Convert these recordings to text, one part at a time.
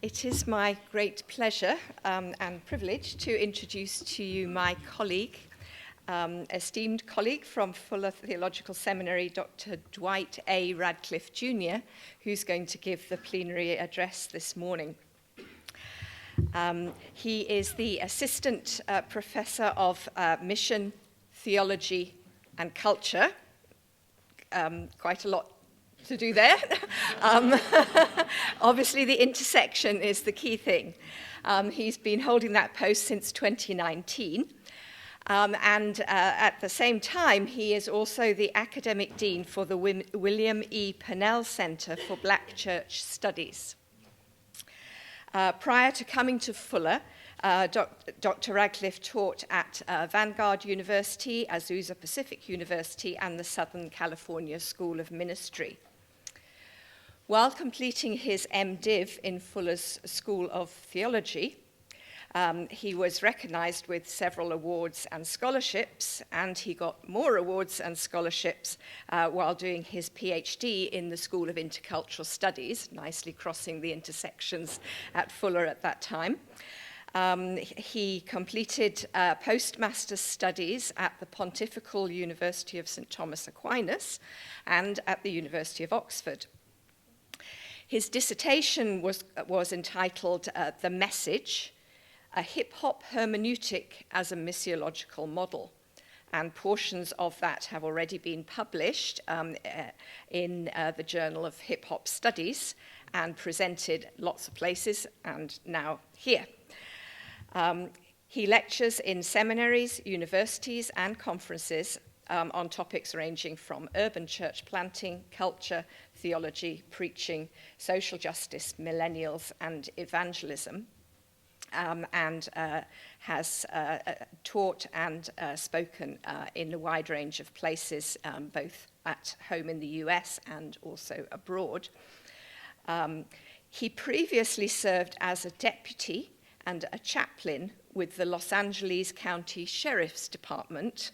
It is my great pleasure and privilege to introduce to you my colleague, esteemed colleague from Fuller Theological Seminary, Dr. Dwight A. Radcliff, Jr., who's going to give the plenary address this morning. He is the Assistant Professor of Mission, Theology, and Culture. Quite a lot to do there. Obviously, the intersection is the key thing. He's been holding that post since 2019. And at the same time, he is also the Academic Dean for the William E. Pennell Center for Black Church Studies. Prior to coming to Fuller, Dr. Radcliff taught at Vanguard University, Azusa Pacific University, and the Southern California School of Ministry. While completing his MDiv in Fuller's School of Theology, he was recognized with several awards and scholarships, and he got more awards and scholarships while doing his PhD in the School of Intercultural Studies, nicely crossing the intersections at Fuller at that time. He completed postmaster's studies at the Pontifical University of St. Thomas Aquinas and at the University of Oxford. His dissertation was entitled The Message, a hip-hop hermeneutic as a missiological model, and portions of that have already been published in the Journal of Hip Hop Studies and presented lots of places and now here. He lectures in seminaries, universities, and conferences on topics ranging from urban church planting, culture, theology, preaching, social justice, millennials, and evangelism, and has taught and spoken in a wide range of places, both at home in the US and also abroad. He previously served as a deputy and a chaplain with the Los Angeles County Sheriff's Department.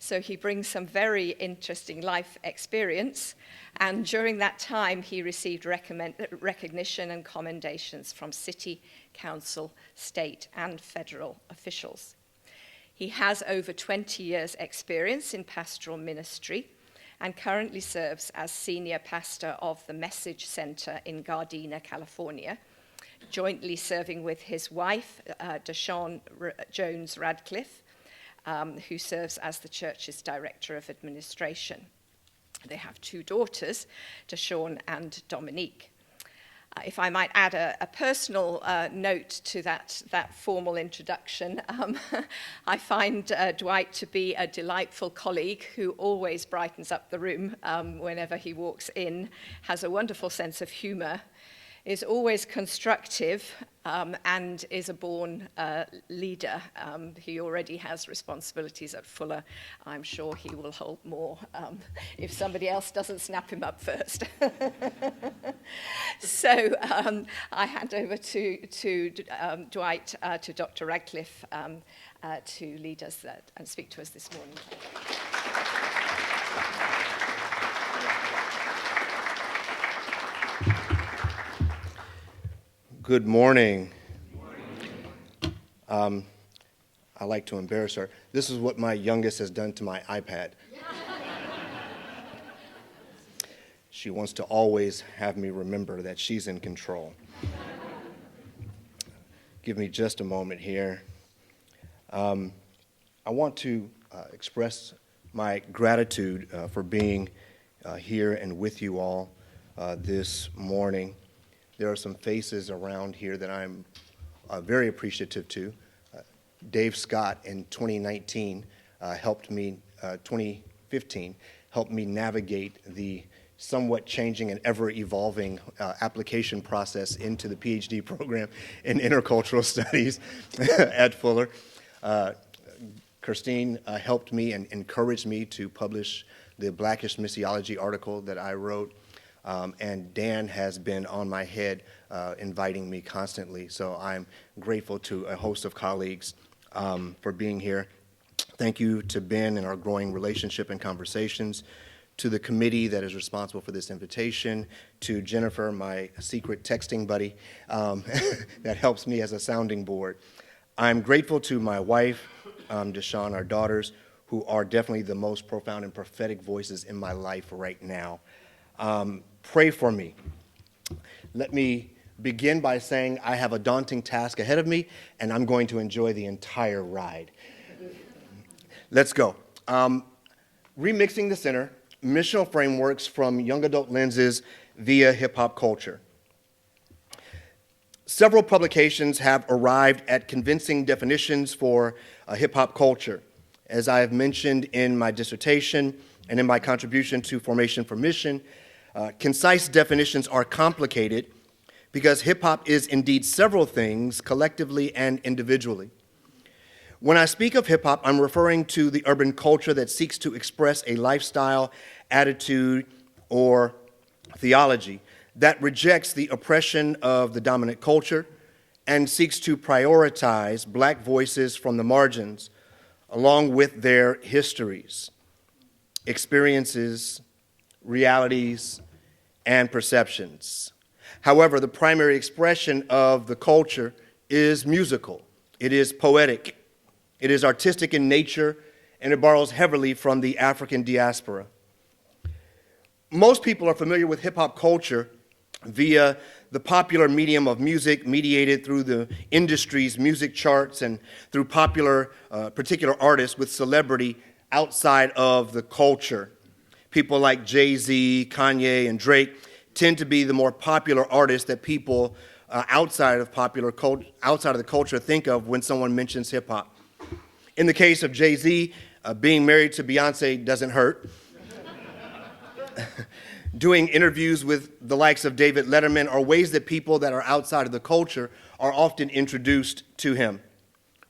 So he brings some very interesting life experience. And during that time, he received recognition and commendations from city, council, state, and federal officials. He has over 20 years' experience in pastoral ministry and currently serves as senior pastor of the Message Center in Gardena, California, jointly serving with his wife, Deshawn Jones Radcliff, who serves as the church's director of administration. They have two daughters, Deshawn and Dominique. If I might add a personal note to that formal introduction, I find Dwight to be a delightful colleague who always brightens up the room whenever he walks in, has a wonderful sense of humor, is always constructive, and is a born leader. He already has responsibilities at Fuller. I'm sure he will hold more if somebody else doesn't snap him up first. So I hand over to Dwight, to Dr. Radcliff, to lead us and speak to us this morning. Good morning. I like to embarrass her. This is what my youngest has done to my iPad. She wants to always have me remember that she's in control. Give me just a moment here. I want to express my gratitude for being here and with you all this morning. There are some faces around here that I'm very appreciative to. Dave Scott in 2015 helped me navigate the somewhat changing and ever-evolving application process into the PhD program in intercultural studies at Fuller. Christine helped me and encouraged me to publish the Blackish Missiology article that I wrote. And Dan has been on my head inviting me constantly. So I'm grateful to a host of colleagues for being here. Thank you to Ben and our growing relationship and conversations, to the committee that is responsible for this invitation, to Jennifer, my secret texting buddy, that helps me as a sounding board. I'm grateful to my wife, Deshawn, our daughters, who are definitely the most profound and prophetic voices in my life right now. Pray for me. Let me begin by saying I have a daunting task ahead of me, and I'm going to enjoy the entire ride. Let's go. Remixing the Center, Missional Frameworks from Young Adult Lenses via Hip-Hop Culture. Several publications have arrived at convincing definitions for hip-hop culture. As I have mentioned in my dissertation and in my contribution to Formation for Mission, concise definitions are complicated because hip-hop is indeed several things collectively and individually. When I speak of hip-hop, I'm referring to the urban culture that seeks to express a lifestyle, attitude, or theology that rejects the oppression of the dominant culture and seeks to prioritize Black voices from the margins, along with their histories, experiences, realities, and perceptions. However, the primary expression of the culture is musical. It is poetic. It is artistic in nature, and it borrows heavily from the African diaspora. Most people are familiar with hip-hop culture via the popular medium of music mediated through the industry's music charts and through popular particular artists with celebrity outside of the culture. People like Jay-Z, Kanye, and Drake tend to be the more popular artists that people outside of the culture think of when someone mentions hip-hop. In the case of Jay-Z, being married to Beyonce doesn't hurt. Doing interviews with the likes of David Letterman are ways that people that are outside of the culture are often introduced to him.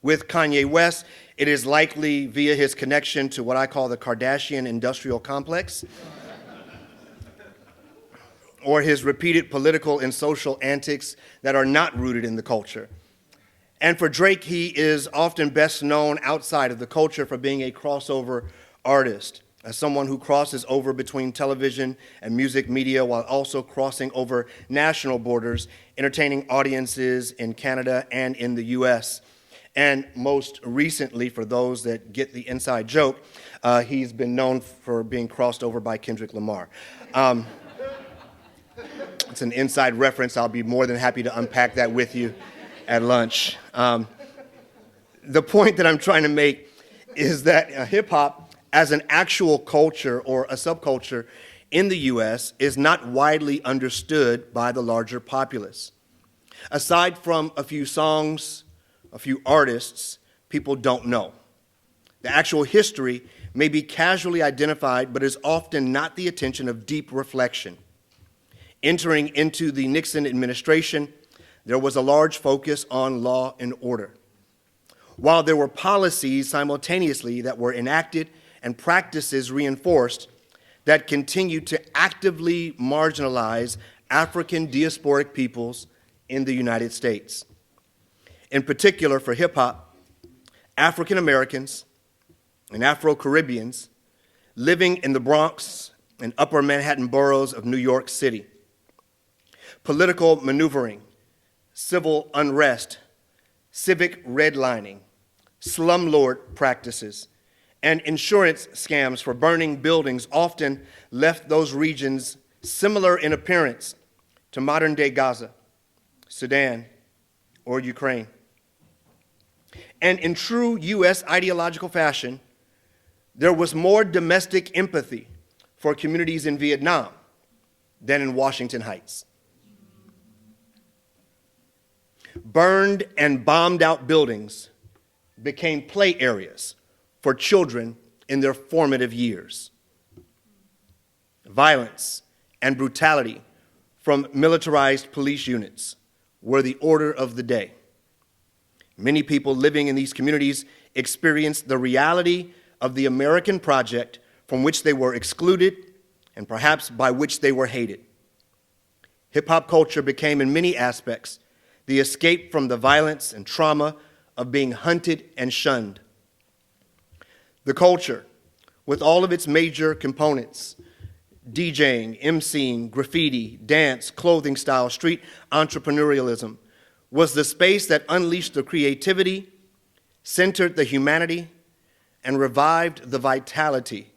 With Kanye West, it is likely via his connection to what I call the Kardashian industrial complex, or his repeated political and social antics that are not rooted in the culture. And for Drake, he is often best known outside of the culture for being a crossover artist, as someone who crosses over between television and music media while also crossing over national borders, entertaining audiences in Canada and in the US. And most recently, for those that get the inside joke, he's been known for being crossed over by Kendrick Lamar. It's an inside reference. I'll be more than happy to unpack that with you at lunch. The point that I'm trying to make is that hip-hop as an actual culture or a subculture in the U.S. is not widely understood by the larger populace. Aside from a few songs, a few artists, people don't know. The actual history may be casually identified, but is often not the attention of deep reflection. Entering into the Nixon administration, there was a large focus on law and order. While there were policies simultaneously that were enacted and practices reinforced that continued to actively marginalize African diasporic peoples in the United States. In particular, for hip-hop, African Americans and Afro-Caribbeans living in the Bronx and upper Manhattan boroughs of New York City. Political maneuvering, civil unrest, civic redlining, slumlord practices, and insurance scams for burning buildings often left those regions similar in appearance to modern-day Gaza, Sudan, or Ukraine. And in true U.S. ideological fashion, there was more domestic empathy for communities in Vietnam than in Washington Heights. Burned and bombed out buildings became play areas for children in their formative years. Violence and brutality from militarized police units were the order of the day. Many people living in these communities experienced the reality of the American project from which they were excluded and perhaps by which they were hated. Hip-hop culture became, in many aspects, the escape from the violence and trauma of being hunted and shunned. The culture, with all of its major components, DJing, emceeing, graffiti, dance, clothing style, street entrepreneurialism was the space that unleashed the creativity, centered the humanity, and revived the vitality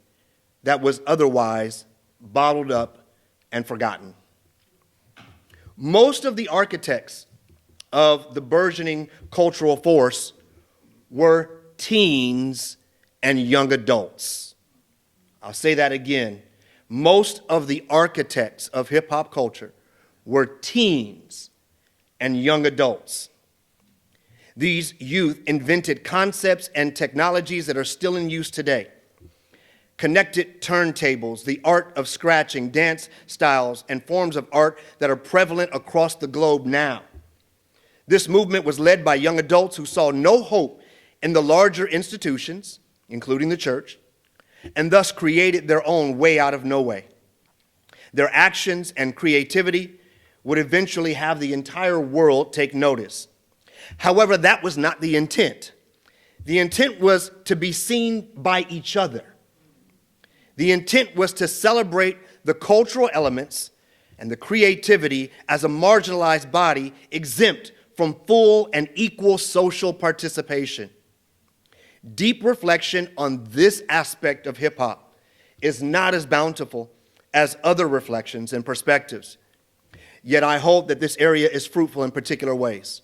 that was otherwise bottled up and forgotten. Most of the architects of the burgeoning cultural force were teens and young adults. I'll say that again. Most of the architects of hip-hop culture were teens and young adults. These youth invented concepts and technologies that are still in use today. Connected turntables, the art of scratching, dance styles, and forms of art that are prevalent across the globe now. This movement was led by young adults who saw no hope in the larger institutions, including the church, and thus created their own way out of no way. Their actions and creativity would eventually have the entire world take notice. However, that was not the intent. The intent was to be seen by each other. The intent was to celebrate the cultural elements and the creativity as a marginalized body exempt from full and equal social participation. Deep reflection on this aspect of hip-hop is not as bountiful as other reflections and perspectives. Yet I hope that this area is fruitful in particular ways.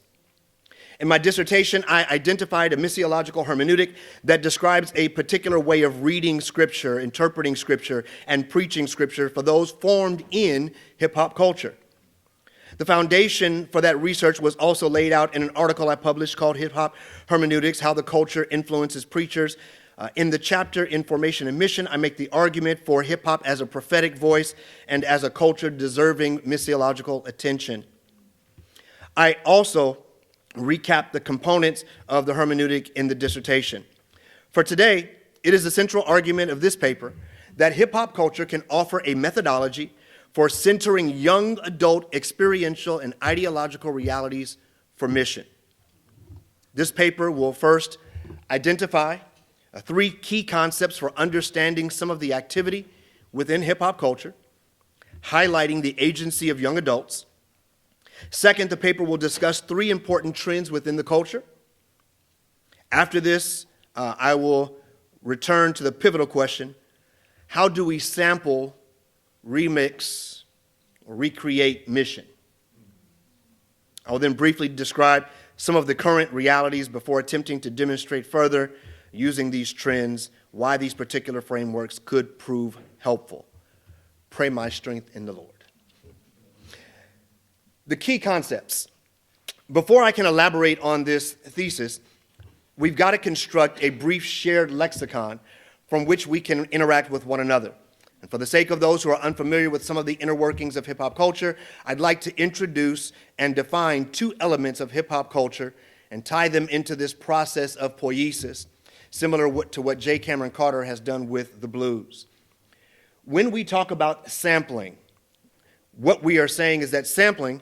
In my dissertation, I identified a missiological hermeneutic that describes a particular way of reading Scripture, interpreting Scripture, and preaching Scripture for those formed in hip-hop culture. The foundation for that research was also laid out in an article I published called Hip-Hop Hermeneutics, How the Culture Influences Preachers. In the chapter in Formation and Mission, I make the argument for hip-hop as a prophetic voice and as a culture deserving missiological attention. I also recap the components of the hermeneutic in the dissertation. For today, it is the central argument of this paper that hip-hop culture can offer a methodology for centering young adult experiential and ideological realities for mission. This paper will first identify three key concepts for understanding some of the activity within hip-hop culture, highlighting the agency of young adults. Second, the paper will discuss three important trends within the culture. After this, I will return to the pivotal question: how do we sample, remix, or recreate mission? I will then briefly describe some of the current realities before attempting to demonstrate further, using these trends, why these particular frameworks could prove helpful. Pray my strength in the Lord. The key concepts. Before I can elaborate on this thesis, we've got to construct a brief shared lexicon from which we can interact with one another. And for the sake of those who are unfamiliar with some of the inner workings of hip-hop culture, I'd like to introduce and define two elements of hip-hop culture and tie them into this process of poiesis, similar to what J. Cameron Carter has done with the blues. When we talk about sampling, what we are saying is that sampling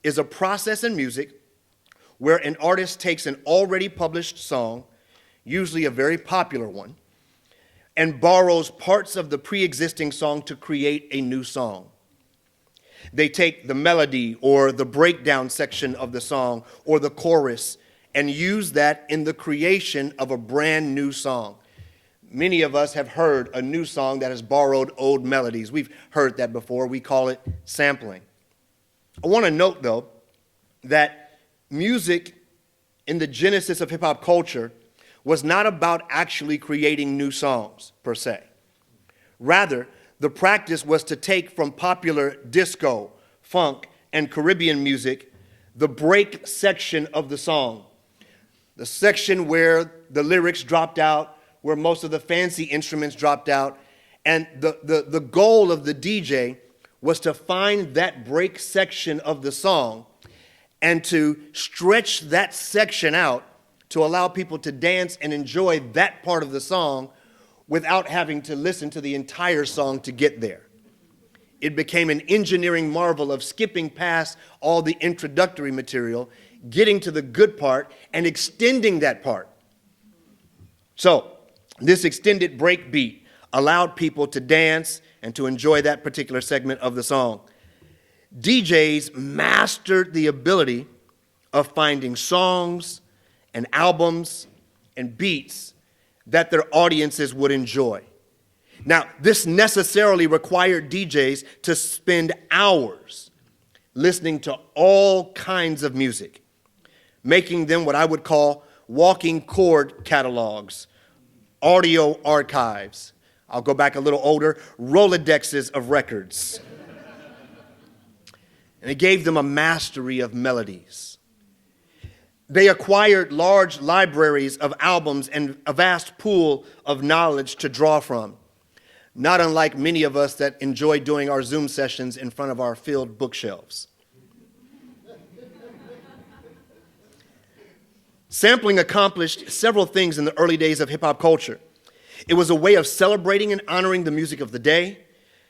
is a process in music where an artist takes an already published song, usually a very popular one, and borrows parts of the pre-existing song to create a new song. They take the melody or the breakdown section of the song or the chorus and use that in the creation of a brand new song. Many of us have heard a new song that has borrowed old melodies. We've heard that before. We call it sampling. I want to note, though, that music in the genesis of hip-hop culture was not about actually creating new songs, per se. Rather, the practice was to take from popular disco, funk, and Caribbean music the break section of the song, the section where the lyrics dropped out, where most of the fancy instruments dropped out, and the goal of the DJ was to find that break section of the song and to stretch that section out to allow people to dance and enjoy that part of the song without having to listen to the entire song to get there. It became an engineering marvel of skipping past all the introductory material, getting to the good part, and extending that part. So, this extended break beat allowed people to dance and to enjoy that particular segment of the song. DJs mastered the ability of finding songs and albums and beats that their audiences would enjoy. Now, this necessarily required DJs to spend hours listening to all kinds of music, making them what I would call walking chord catalogs, audio archives. I'll go back a little older, Rolodexes of records. And it gave them a mastery of melodies. They acquired large libraries of albums and a vast pool of knowledge to draw from, not unlike many of us that enjoy doing our Zoom sessions in front of our filled bookshelves. Sampling accomplished several things in the early days of hip-hop culture. It was a way of celebrating and honoring the music of the day.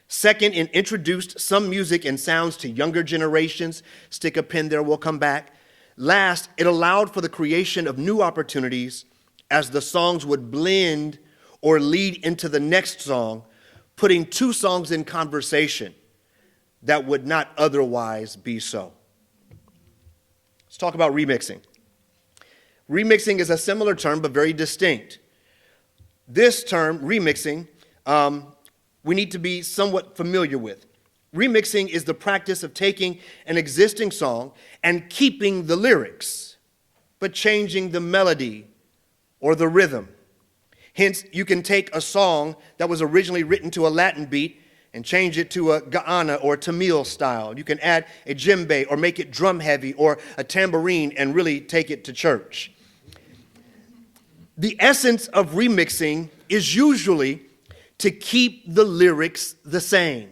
Second, it introduced some music and sounds to younger generations. Stick a pin there, we'll come back. Last, it allowed for the creation of new opportunities as the songs would blend or lead into the next song, putting two songs in conversation that would not otherwise be so. Let's talk about remixing. Remixing is a similar term, but very distinct. This term, remixing, we need to be somewhat familiar with. Remixing is the practice of taking an existing song and keeping the lyrics, but changing the melody or the rhythm. Hence, you can take a song that was originally written to a Latin beat and change it to a Guyana or Tamil style. You can add a djembe or make it drum heavy or a tambourine and really take it to church. The essence of remixing is usually to keep the lyrics the same.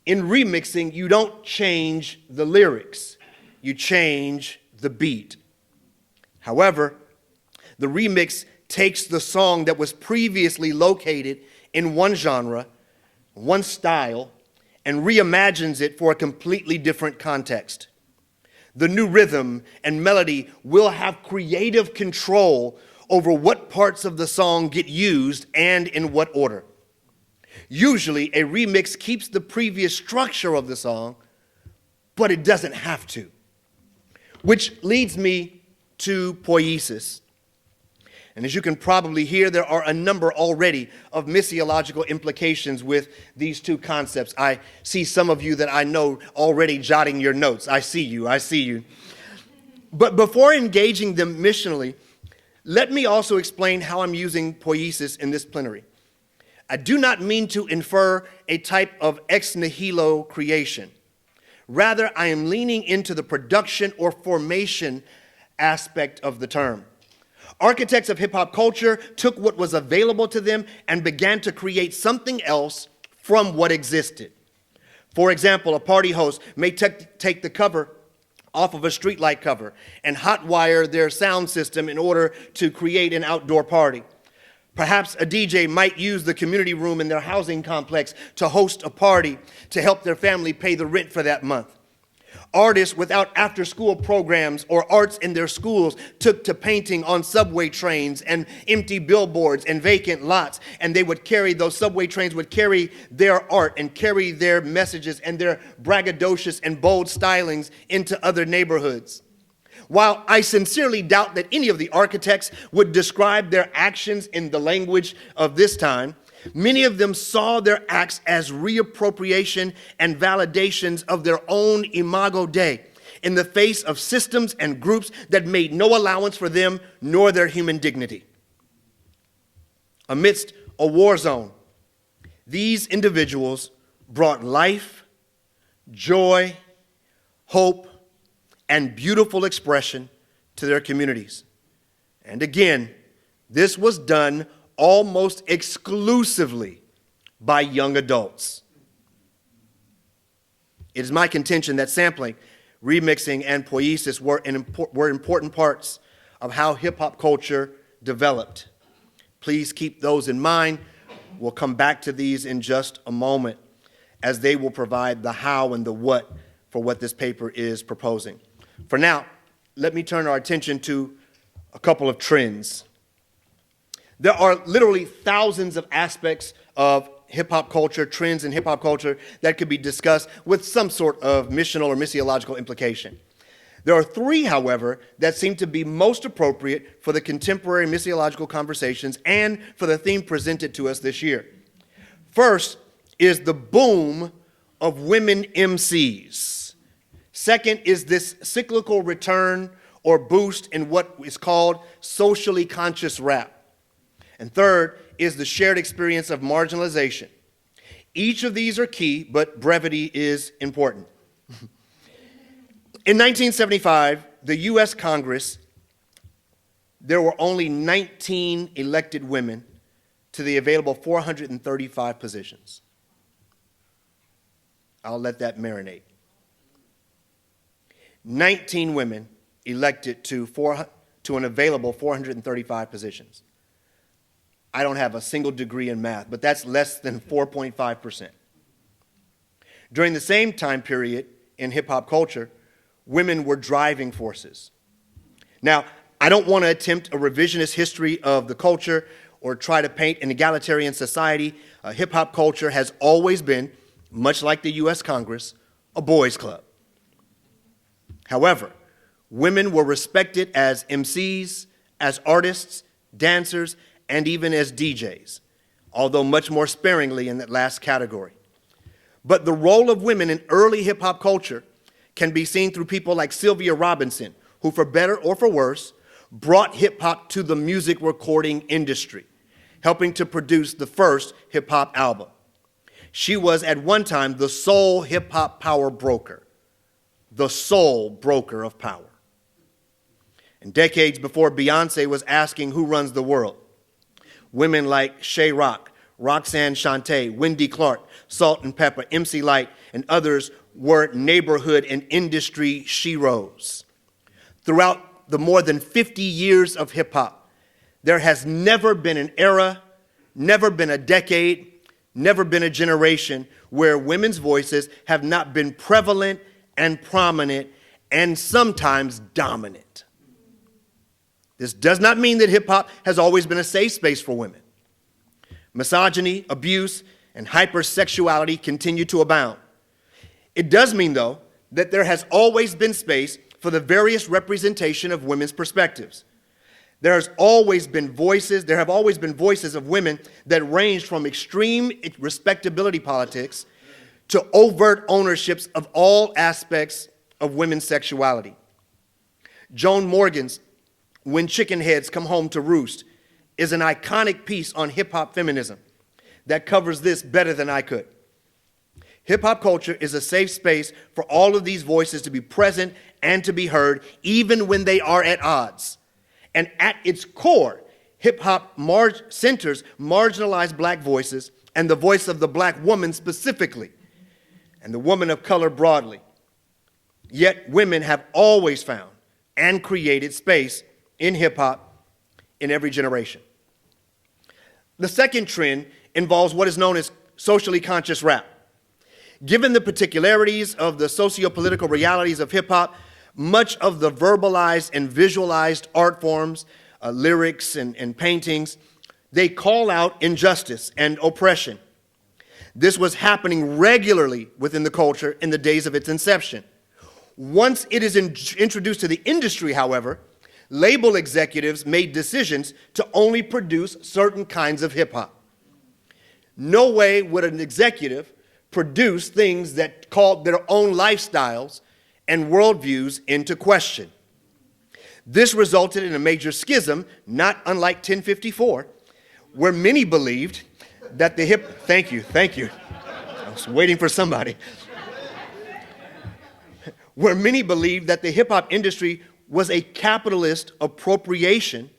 In remixing, you don't change the lyrics, you change the beat. However, the remix takes the song that was previously located in one genre, one style, and reimagines it for a completely different context. The new rhythm and melody will have creative control over what parts of the song get used and in what order. Usually, a remix keeps the previous structure of the song, but it doesn't have to. Which leads me to poiesis. And as you can probably hear, there are a number already of missiological implications with these two concepts. I see some of you that I know already jotting your notes. I see you. But before engaging them missionally, let me also explain how I'm using poiesis in this plenary. I do not mean to infer a type of ex nihilo creation. Rather, I am leaning into the production or formation aspect of the term. Architects of hip-hop culture took what was available to them and began to create something else from what existed. For example, a party host may take the cover off of a streetlight cover and hotwire their sound system in order to create an outdoor party. Perhaps a DJ might use the community room in their housing complex to host a party to help their family pay the rent for that month. Artists without after-school programs or arts in their schools took to painting on subway trains and empty billboards and vacant lots, and those subway trains would carry their art and carry their messages and their braggadocious and bold stylings into other neighborhoods. While I sincerely doubt that any of the architects would describe their actions in the language of this time, many of them saw their acts as reappropriation and validations of their own imago Dei in the face of systems and groups that made no allowance for them nor their human dignity. Amidst a war zone, these individuals brought life, joy, hope, and beautiful expression to their communities. And again, this was done almost exclusively by young adults. It is my contention that sampling, remixing, and poiesis were important parts of how hip-hop culture developed. Please keep those in mind. We'll come back to these in just a moment, as they will provide the how and the what for what this paper is proposing. For now, let me turn our attention to a couple of trends. There are literally thousands of aspects of hip-hop culture, trends in hip-hop culture that could be discussed with some sort of missional or missiological implication. There are three, however, that seem to be most appropriate for the contemporary missiological conversations and for the theme presented to us this year. First is the boom of women MCs. Second is this cyclical return or boost in what is called socially conscious rap. And third is the shared experience of marginalization. Each of these are key, but brevity is important. In 1975, the U.S. Congress, there were only 19 elected women to the available 435 positions. I'll let that marinate. 19 women elected to an available 435 positions. I don't have a single degree in math, but that's less than 4.5%. During the same time period in hip-hop culture, women were driving forces. Now, I don't want to attempt a revisionist history of the culture or try to paint an egalitarian society. Hip-hop culture has always been, much like the U.S. Congress, a boys' club. However, women were respected as MCs, as artists, dancers, and even as DJs, although much more sparingly in that last category. But the role of women in early hip-hop culture can be seen through people like Sylvia Robinson, who, for better or for worse, brought hip-hop to the music recording industry, helping to produce the first hip-hop album. She was at one time the sole hip-hop power broker, the sole broker of power. And decades before Beyonce was asking who runs the world, women like Shay Rock, Roxanne Shante, Wendy Clark, Salt and Pepper, MC Lyte, and others were neighborhood and industry sheroes. Throughout the more than 50 years of hip-hop, there has never been an era, never been a decade, never been a generation where women's voices have not been prevalent and prominent and sometimes dominant. This does not mean that hip-hop has always been a safe space for women. Misogyny, abuse, and hypersexuality continue to abound. It does mean, though, that there has always been space for the various representation of women's perspectives. There have always been voices of women that ranged from extreme respectability politics to overt ownerships of all aspects of women's sexuality. Joan Morgan's When Chicken Heads Come Home to Roost is an iconic piece on hip-hop feminism that covers this better than I could. Hip-hop culture is a safe space for all of these voices to be present and to be heard, even when they are at odds. And at its core, hip-hop centers marginalized black voices and the voice of the black woman specifically, and the woman of color broadly. Yet women have always found and created space in hip-hop in every generation. The second trend involves what is known as socially conscious rap. Given the particularities of the socio-political realities of hip-hop, much of the verbalized and visualized art forms, lyrics and paintings, they call out injustice and oppression. This was happening regularly within the culture in the days of its inception. Once it is introduced to the industry, however, label executives made decisions to only produce certain kinds of hip-hop. No way would an executive produce things that called their own lifestyles and worldviews into question. This resulted in a major schism, not unlike 1054, where many believed that the thank you. I was waiting for somebody. Where many believed that the hip-hop industry was a capitalist appropriation,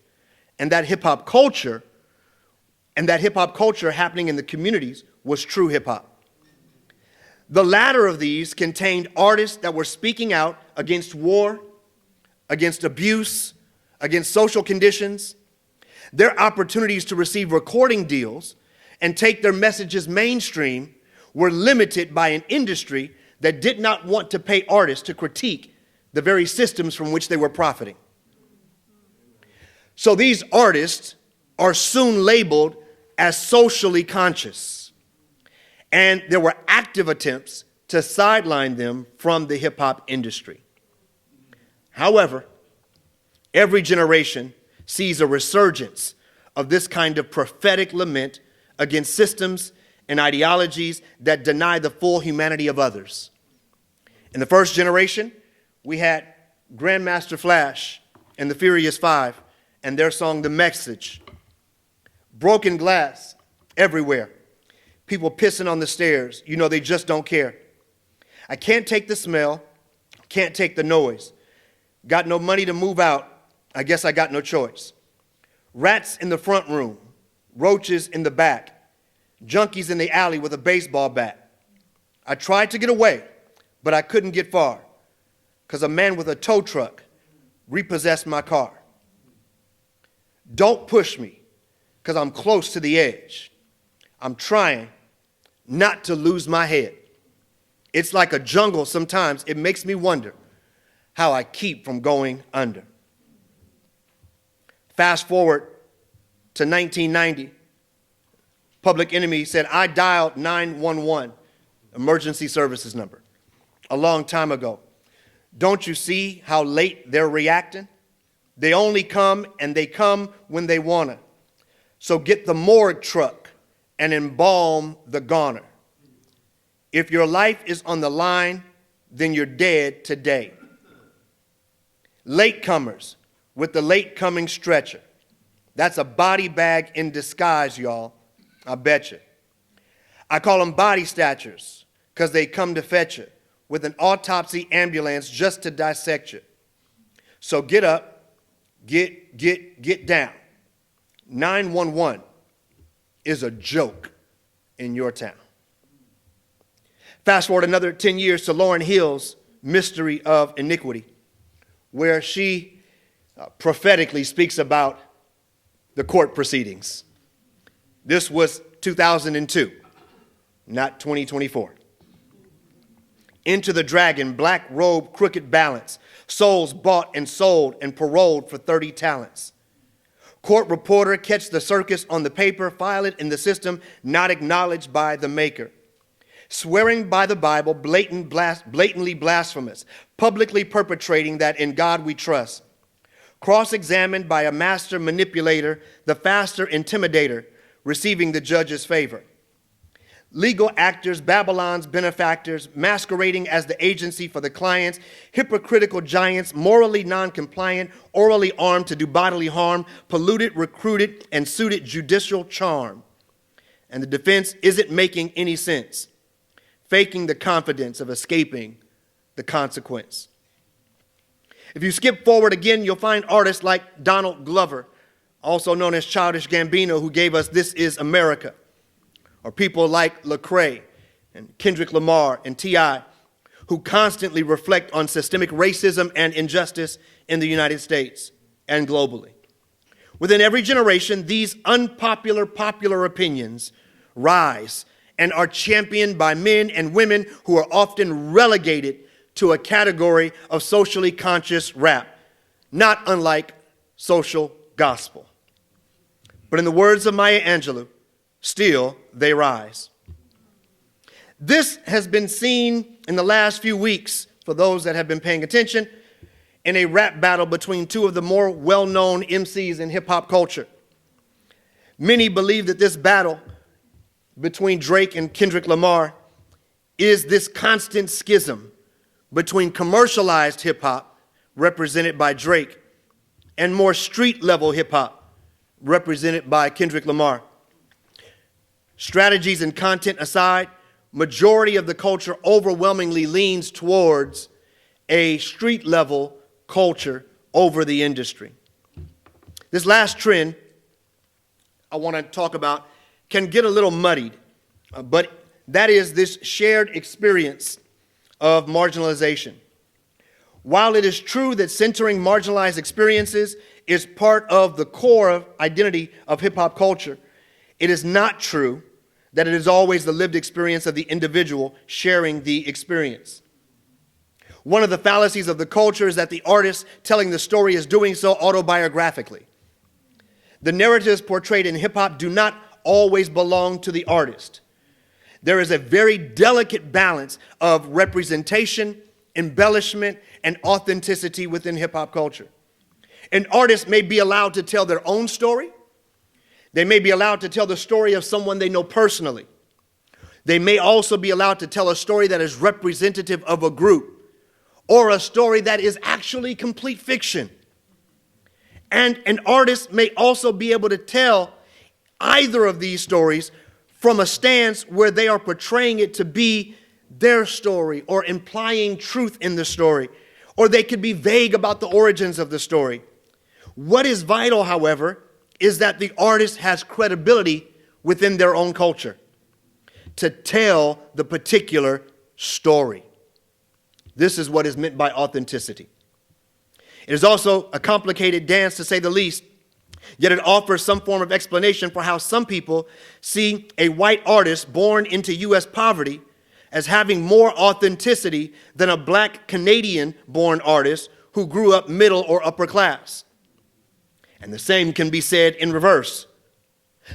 and that hip-hop culture happening in the communities was true hip-hop. The latter of these contained artists that were speaking out against war, against abuse, against social conditions. Their opportunities to receive recording deals and take their messages mainstream were limited by an industry that did not want to pay artists to critique the very systems from which they were profiting. So these artists are soon labeled as socially conscious. and there were active attempts to sideline them from the hip-hop industry. However, every generation sees a resurgence of this kind of prophetic lament against systems and ideologies that deny the full humanity of others. In the first generation, we had Grandmaster Flash and the Furious Five and their song, The Message. Broken glass everywhere. People pissing on the stairs. You know, they just don't care. I can't take the smell. Can't take the noise. Got no money to move out. I guess I got no choice. Rats in the front room. Roaches in the back. Junkies in the alley with a baseball bat. I tried to get away, but I couldn't get far because a man with a tow truck repossessed my car. Don't push me because I'm close to the edge. I'm trying not to lose my head. It's like a jungle sometimes. It makes me wonder how I keep from going under. Fast forward to 1990. Public Enemy said, I dialed 911, emergency services number, a long time ago. Don't you see how late they're reacting? They only come, and they come when they want to. So get the morgue truck and embalm the goner. If your life is on the line, then you're dead today. Latecomers with the late-coming stretcher. That's a body bag in disguise, y'all. I bet you. I call them body snatchers because they come to fetch you with an autopsy ambulance just to dissect you. So get up, get down. 911 is a joke in your town. Fast forward another 10 years to Lauryn Hill's Mystery of Iniquity, where she prophetically speaks about the court proceedings. This was 2002, not 2024. Into the Dragon, Black Robe, Crooked Balance, souls bought and sold and paroled for 30 talents. Court reporter, catch the circus on the paper, file it in the system, not acknowledged by the maker. Swearing by the Bible, blatantly blasphemous, publicly perpetrating that in God we trust. Cross-examined by a master manipulator, the faster intimidator, receiving the judge's favor. Legal actors, Babylon's benefactors, masquerading as the agency for the clients, hypocritical giants, morally non-compliant, orally armed to do bodily harm, polluted, recruited, and suited judicial charm. And the defense isn't making any sense, faking the confidence of escaping the consequence. If you skip forward again, you'll find artists like Donald Glover, also known as Childish Gambino, who gave us This Is America, or people like Lecrae and Kendrick Lamar and T.I., who constantly reflect on systemic racism and injustice in the United States and globally. Within every generation, these unpopular popular opinions rise and are championed by men and women who are often relegated to a category of socially conscious rap, not unlike social gospel. But in the words of Maya Angelou, still they rise. This has been seen in the last few weeks, for those that have been paying attention, in a rap battle between two of the more well-known MCs in hip-hop culture. Many believe that this battle between Drake and Kendrick Lamar is this constant schism between commercialized hip-hop, represented by Drake, and more street-level hip-hop, represented by Kendrick Lamar. Strategies and content aside, majority of the culture overwhelmingly leans towards a street-level culture over the industry. This last trend I want to talk about can get a little muddied, but that is this shared experience of marginalization. While it is true that centering marginalized experiences is part of the core identity of hip-hop culture, it is not true that it is always the lived experience of the individual sharing the experience. One of the fallacies of the culture is that the artist telling the story is doing so autobiographically. The narratives portrayed in hip-hop do not always belong to the artist. There is a very delicate balance of representation, embellishment, and authenticity within hip-hop culture. An artist may be allowed to tell their own story. They may be allowed to tell the story of someone they know personally. They may also be allowed to tell a story that is representative of a group, or a story that is actually complete fiction. And an artist may also be able to tell either of these stories from a stance where they are portraying it to be their story or implying truth in the story, or they could be vague about the origins of the story. What is vital, however, is that the artist has credibility within their own culture to tell the particular story. This is what is meant by authenticity. It is also a complicated dance, to say the least, yet it offers some form of explanation for how some people see a white artist born into U.S. poverty as having more authenticity than a black Canadian-born artist who grew up middle or upper class. And the same can be said in reverse.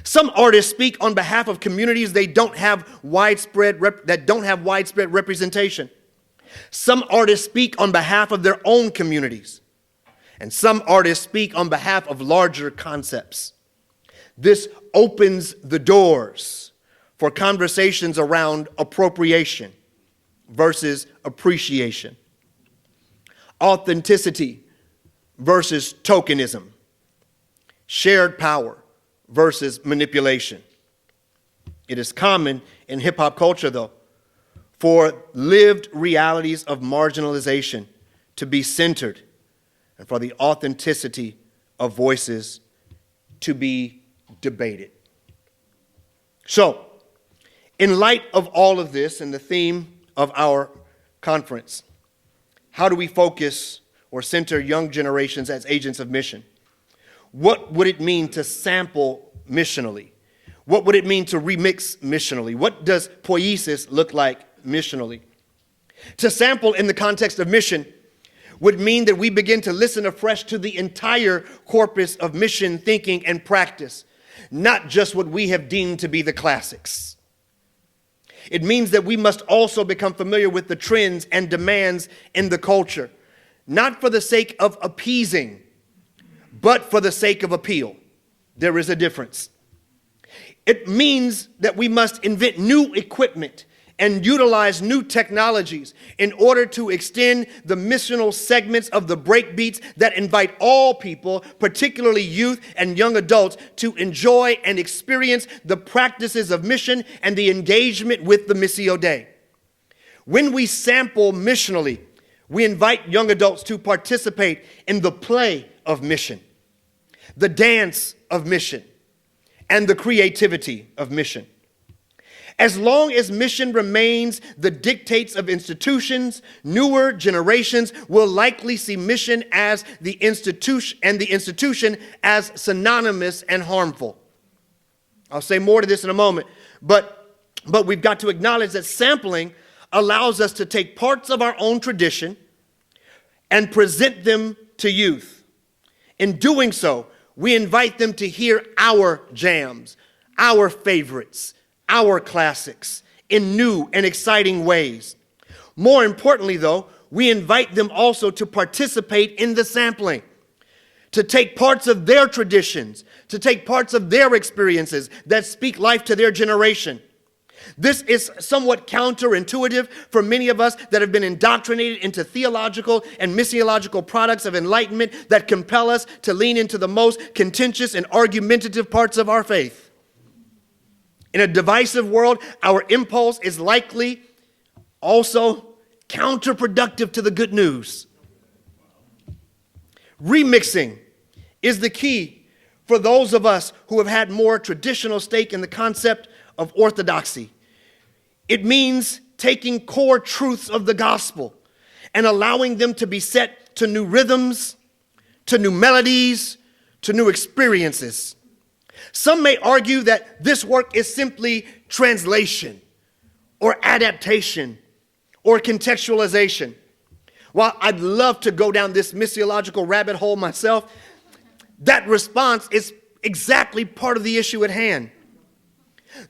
Some artists speak on behalf of communities that don't have widespread representation. Some artists speak on behalf of their own communities. And some artists speak on behalf of larger concepts. This opens the doors for conversations around appropriation versus appreciation, authenticity versus tokenism, shared power versus manipulation. It is common in hip-hop culture, though, for lived realities of marginalization to be centered and for the authenticity of voices to be debated. So, in light of all of this and the theme of our conference, how do we focus or center young generations as agents of mission? What would it mean to sample missionally? What would it mean to remix missionally? What does poiesis look like missionally? To sample in the context of mission would mean that we begin to listen afresh to the entire corpus of mission thinking and practice, not just what we have deemed to be the classics. It means that we must also become familiar with the trends and demands in the culture, not for the sake of appeasing, but for the sake of appeal. There is a difference. It means that we must invent new equipment and utilize new technologies in order to extend the missional segments of the breakbeats that invite all people, particularly youth and young adults, to enjoy and experience the practices of mission and the engagement with the Missio Dei. When we sample missionally, we invite young adults to participate in the play of mission, the dance of mission, and the creativity of mission. As long as mission remains the dictates of institutions, newer generations will likely see mission as the institution as synonymous and harmful. I'll say more to this in a moment, but we've got to acknowledge that sampling allows us to take parts of our own tradition and present them to youth. In doing so, we invite them to hear our jams, our favorites, our classics in new and exciting ways. More importantly, though, we invite them also to participate in the sampling, to take parts of their traditions, to take parts of their experiences that speak life to their generation. This is somewhat counterintuitive for many of us that have been indoctrinated into theological and missiological products of enlightenment that compel us to lean into the most contentious and argumentative parts of our faith. In a divisive world, our impulse is likely also counterproductive to the good news. Remixing is the key for those of us who have had more traditional stake in the concept of orthodoxy. It means taking core truths of the gospel and allowing them to be set to new rhythms, to new melodies, to new experiences. Some may argue that this work is simply translation or adaptation or contextualization. While I'd love to go down this missiological rabbit hole myself, that response is exactly part of the issue at hand.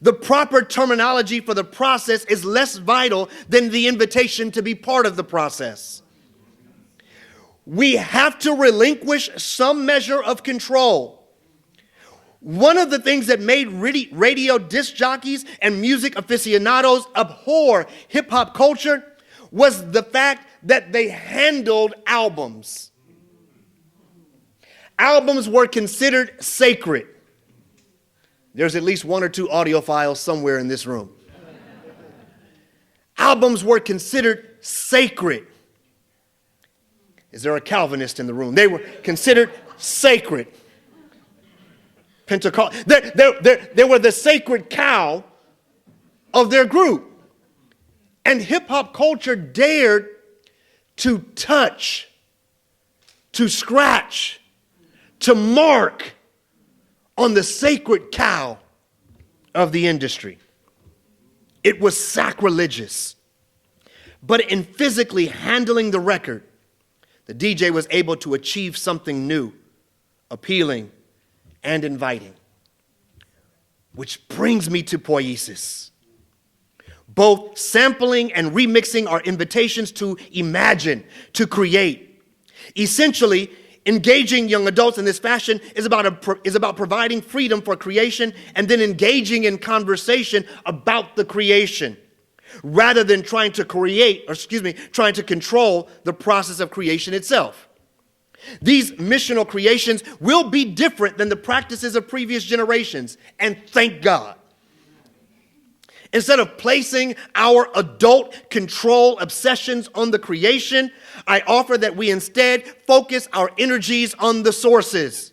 The proper terminology for the process is less vital than the invitation to be part of the process. We have to relinquish some measure of control. One of the things that made radio disc jockeys and music aficionados abhor hip-hop culture was the fact that they handled albums. Albums were considered sacred. There's at least one or two audiophiles somewhere in this room. Albums were considered sacred. Is there a Calvinist in the room? They were considered sacred. Pentecost. They were the sacred cow of their group. And hip-hop culture dared to touch, to scratch, to mark on the sacred cow of the industry. It was sacrilegious. But in physically handling the record, the DJ was able to achieve something new, appealing, and inviting. Which brings me to poiesis. Both sampling and remixing are invitations to imagine, to create. Essentially, engaging young adults in this fashion is about providing freedom for creation and then engaging in conversation about the creation, rather than trying to control the process of creation itself. These missional creations will be different than the practices of previous generations, and thank God. Instead of placing our adult control obsessions on the creation, I offer that we instead focus our energies on the sources.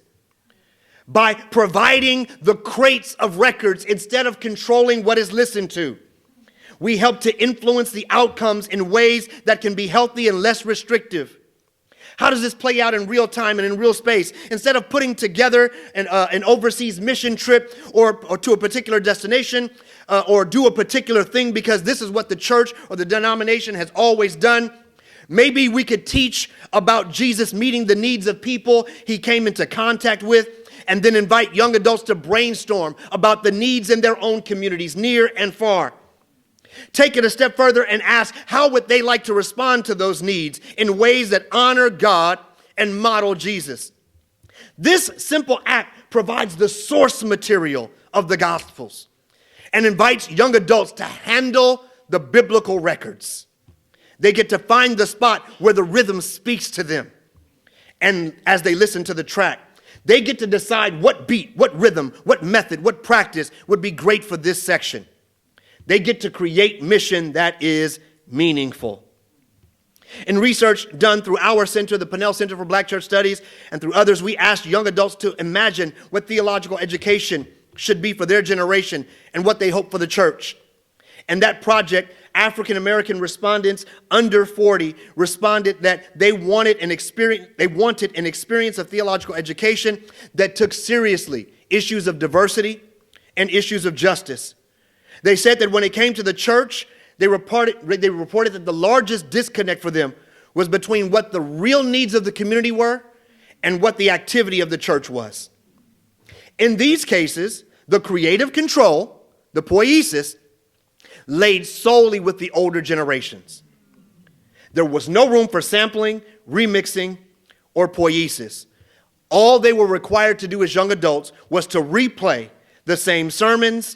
By providing the crates of records instead of controlling what is listened to, we help to influence the outcomes in ways that can be healthy and less restrictive. How does this play out in real time and in real space? Instead of putting together an overseas mission trip or to a particular destination or do a particular thing because this is what the church or the denomination has always done, maybe we could teach about Jesus meeting the needs of people he came into contact with, and then invite young adults to brainstorm about the needs in their own communities, near and far. Take it a step further and ask, how would they like to respond to those needs in ways that honor God and model Jesus? This simple act provides the source material of the Gospels and invites young adults to handle the biblical records. They get to find the spot where the rhythm speaks to them. And as they listen to the track, they get to decide what beat, what rhythm, what method, what practice would be great for this section. They get to create mission that is meaningful. In research done through our center, the Pinnell Center for Black Church Studies, and through others, we asked young adults to imagine what theological education should be for their generation and what they hope for the church. And that project, African American respondents under 40 responded that they wanted an experience of theological education that took seriously issues of diversity and issues of justice. They said that when it came to the church, they reported that the largest disconnect for them was between what the real needs of the community were and what the activity of the church was. In these cases, the creative control, the poiesis, laid solely with the older generations. There was no room for sampling, remixing, or poiesis. All they were required to do as young adults was to replay the same sermons,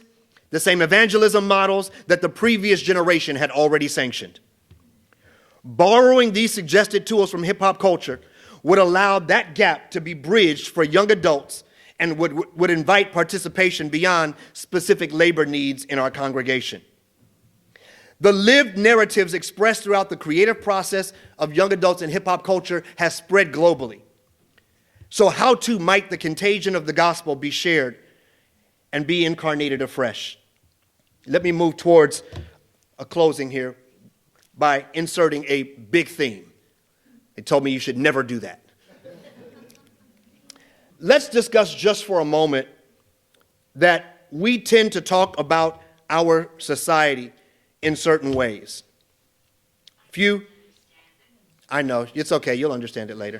the same evangelism models that the previous generation had already sanctioned. Borrowing these suggested tools from hip-hop culture would allow that gap to be bridged for young adults and would invite participation beyond specific labor needs in our congregation. The lived narratives expressed throughout the creative process of young adults in hip-hop culture has spread globally. So how too might the contagion of the gospel be shared and be incarnated afresh? Let me move towards a closing here by inserting a big theme. They told me you should never do that. Let's discuss just for a moment that we tend to talk about our society in certain ways. I know, it's okay, you'll understand it later.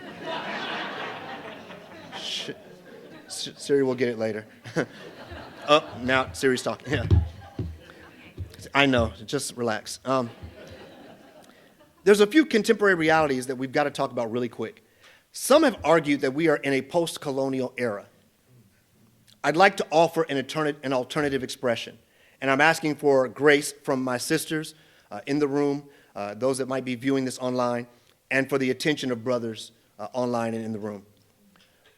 Siri will get it later. Now, serious talk. Yeah. I know, just relax. There's a few contemporary realities that we've got to talk about really quick. Some have argued that we are in a post-colonial era. I'd like to offer an alternative expression, and I'm asking for grace from my sisters in the room, those that might be viewing this online, and for the attention of brothers online and in the room.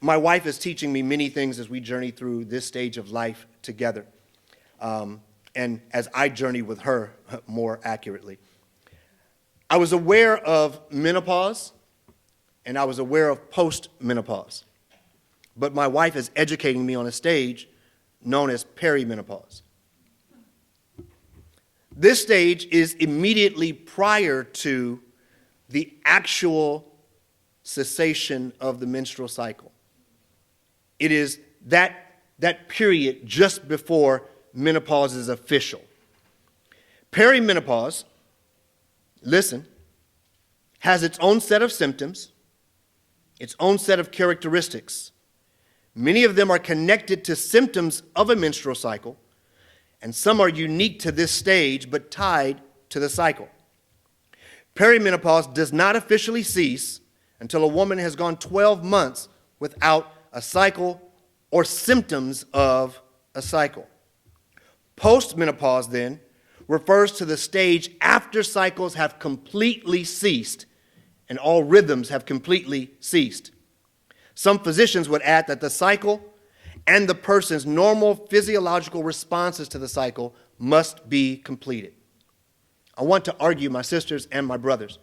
My wife is teaching me many things as we journey through this stage of life together, and as I journey with her more accurately. I was aware of menopause, and I was aware of post-menopause, but my wife is educating me on a stage known as perimenopause. This stage is immediately prior to the actual cessation of the menstrual cycle. It is that period just before menopause is official. Perimenopause, listen, has its own set of symptoms, its own set of characteristics. Many of them are connected to symptoms of a menstrual cycle, and some are unique to this stage but tied to the cycle. Perimenopause does not officially cease until a woman has gone 12 months without a cycle or symptoms of a cycle. Postmenopause, then, refers to the stage after cycles have completely ceased and all rhythms have completely ceased. Some physicians would add that the cycle and the person's normal physiological responses to the cycle must be completed. I want to argue, my sisters and my brothers,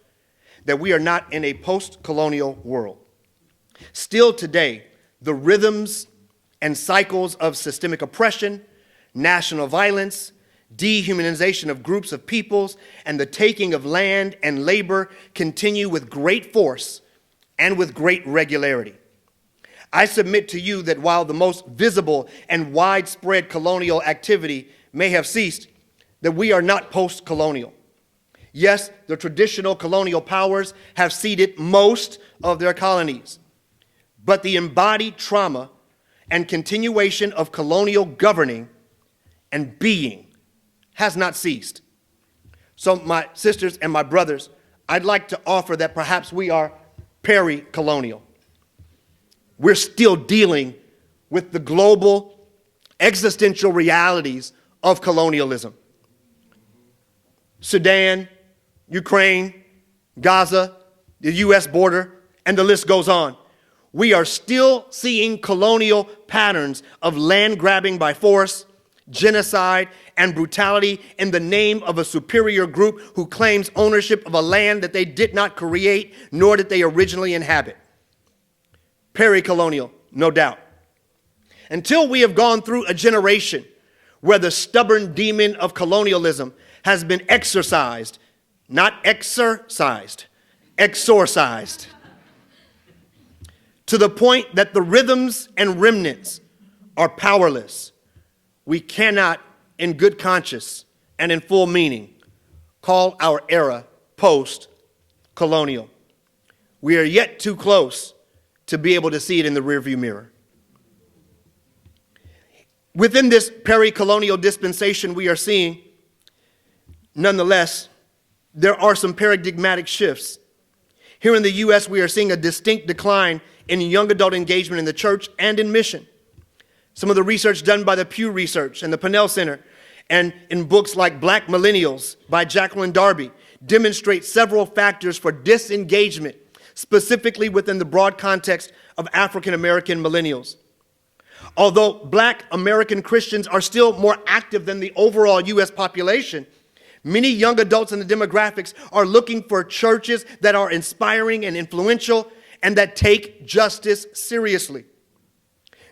that we are not in a post-colonial world. Still today, the rhythms and cycles of systemic oppression, national violence, dehumanization of groups of peoples, and the taking of land and labor continue with great force and with great regularity. I submit to you that while the most visible and widespread colonial activity may have ceased, that we are not post-colonial. Yes, the traditional colonial powers have ceded most of their colonies, but the embodied trauma and continuation of colonial governing and being has not ceased. So my sisters and my brothers, I'd like to offer that perhaps we are peri-colonial. We're still dealing with the global existential realities of colonialism. Sudan, Ukraine, Gaza, the U.S. border, and the list goes on. We are still seeing colonial patterns of land grabbing by force, genocide, and brutality in the name of a superior group who claims ownership of a land that they did not create, nor did they originally inhabit. Peri-colonial, no doubt. Until we have gone through a generation where the stubborn demon of colonialism has been exorcised, not exorcised, exorcised, to the point that the rhythms and remnants are powerless, we cannot, in good conscience and in full meaning, call our era post-colonial. We are yet too close to be able to see it in the rearview mirror. Within this peri-colonial dispensation we are seeing, nonetheless, there are some paradigmatic shifts. Here in the U.S., we are seeing a distinct decline in young adult engagement in the church and in mission. Some of the research done by the Pew Research and the Pennell Center and in books like Black Millennials by Jacqueline Darby demonstrate several factors for disengagement, specifically within the broad context of African American millennials. Although Black American Christians are still more active than the overall U.S. population, many young adults in the demographics are looking for churches that are inspiring and influential and that take justice seriously.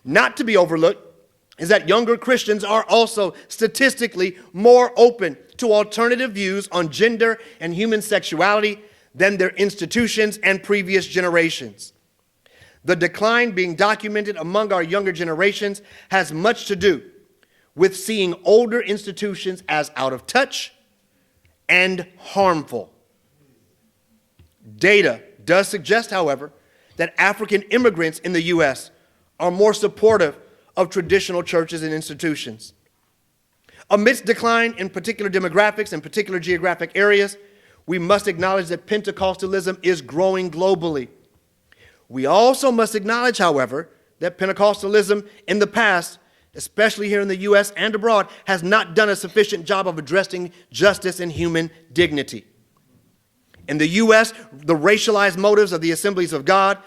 Not to be overlooked is that younger Christians are also statistically more open to alternative views on gender and human sexuality than their institutions and previous generations. The decline being documented among our younger generations has much to do with seeing older institutions as out of touch and harmful. Data does suggest, however, that African immigrants in the U.S. are more supportive of traditional churches and institutions. Amidst decline in particular demographics and particular geographic areas, we must acknowledge that Pentecostalism is growing globally. We also must acknowledge, however, that Pentecostalism in the past, especially here in the U.S. and abroad, has not done a sufficient job of addressing justice and human dignity. In the U.S., the racialized motives of the Assemblies of God.